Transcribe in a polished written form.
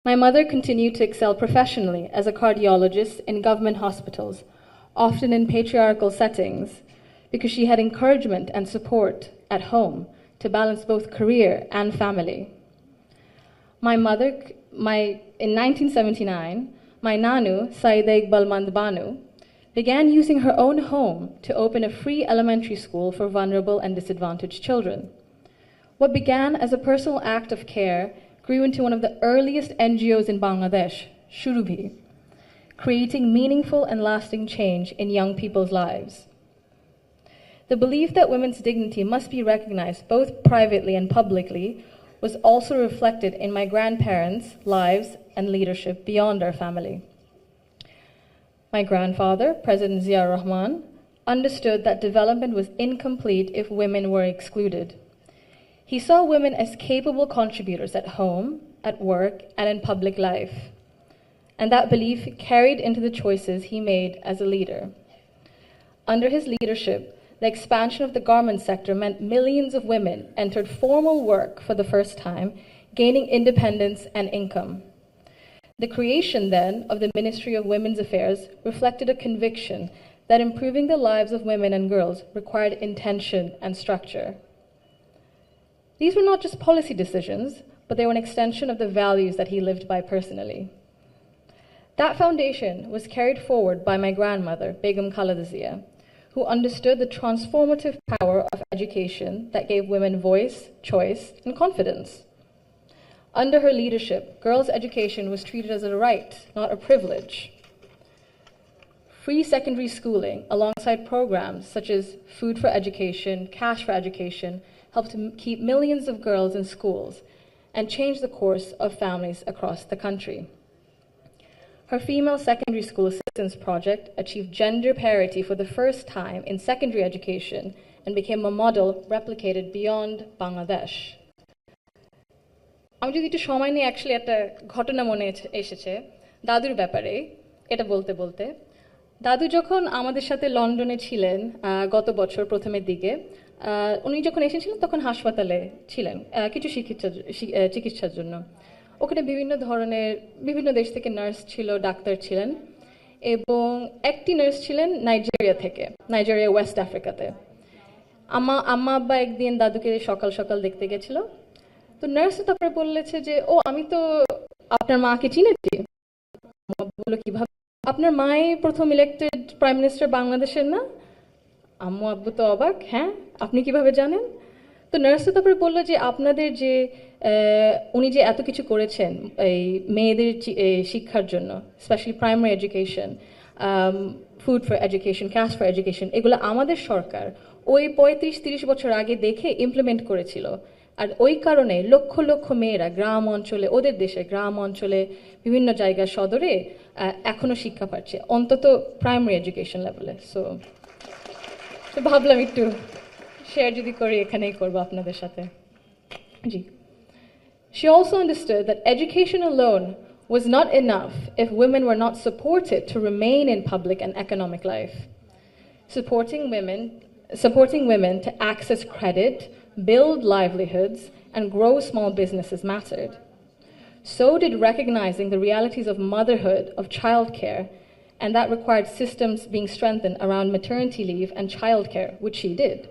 My mother continued to excel professionally as a cardiologist in government hospitals, often in patriarchal settings, because she had encouragement and support at home to balance both career and family. In 1979, my Nanu, Saida Iqbal Mand Banu, began using her own home to open a free elementary school for vulnerable and disadvantaged children. What began as a personal act of care grew into one of the earliest NGOs in Bangladesh, Shurubhi, creating meaningful and lasting change in young people's lives. The belief that women's dignity must be recognized both privately and publicly was also reflected in my grandparents' lives and leadership beyond our family. My grandfather, President Zia Rahman, understood that development was incomplete if women were excluded. He saw women as capable contributors at home, at work, and in public life. And that belief carried into the choices he made as a leader. Under his leadership, the expansion of the garment sector meant millions of women entered formal work for the first time, gaining independence and income. The creation then of the Ministry of Women's Affairs reflected a conviction that improving the lives of women and girls required intention and structure. These were not just policy decisions, but they were an extension of the values that he lived by personally. That foundation was carried forward by my grandmother, Begum Khaleda Zia, who understood the transformative power of education that gave women voice, choice, and confidence. Under her leadership, girls' education was treated as a right, not a privilege. Free secondary schooling, alongside programs such as Food for Education, Cash for Education, helped to keep millions of girls in schools and change the course of families across the country. Her Female Secondary School Assistance Project achieved gender parity for the first time in secondary education and became a model replicated beyond Bangladesh. আমি যদি একটু সময় নিয়ে actually একটা ঘটনা মনে এসেছে দাদুর ব্যাপারে এটা বলতে বলতে দাদু যখন আমাদের সাথে লন্ডনে ছিলেন গত বছর প্রথমের দিকে উনি যখন এসেছিলেন তখন হাসপাতালে ছিলেন কিছু চিকিৎসার জন্য ওখানে বিভিন্ন দেশ থেকে নার্স ছিল ডাক্তার ছিলেন এবং একটি নার্স ছিলেন নাইজেরিয়া ওয়েস্ট আফ্রিকাতে আম্মা আব্বা একদিন দাদুকে সকাল সকাল দেখতে গেছিল তো নার্স তারপরে বললেছে যে ও আমি তো আপনার মাকে চিনেছি বললো কিভাবে আপনার মাই প্রথম ইলেক্টেড প্রাইম মিনিস্টার বাংলাদেশের না আম্মু আব্বু তো অবাক হ্যাঁ আপনি কিভাবে জানেন তো নার্স তারপরে বললো যে আপনাদের যে উনি যে এত কিছু করেছেন এই মেয়েদের শিক্ষার জন্য specially primary education food for education cash for education এগুলো আমাদের সরকার ওই ৩৫-৩০ বছর আগে দেখে ইমপ্লিমেন্ট করেছিল আর ওই কারণে লক্ষ লক্ষ মেয়েরা গ্রাম অঞ্চলে ওদের দেশে গ্রাম অঞ্চলে বিভিন্ন জায়গার সদরে এখনো শিক্ষা পাচ্ছে অন্তত প্রাইমারি এডুকেশন লেভেলে সো ভাবলাম একটু শেয়ার যদি করি এখানেই করবো আপনাদের সাথে জি She also understood that education alone was not enough if women were not supported to remain in public and economic life. Supporting women to access credit, build livelihoods, and grow small businesses mattered. So did recognizing the realities of motherhood, of childcare, and that required systems being strengthened around maternity leave and childcare, which she did.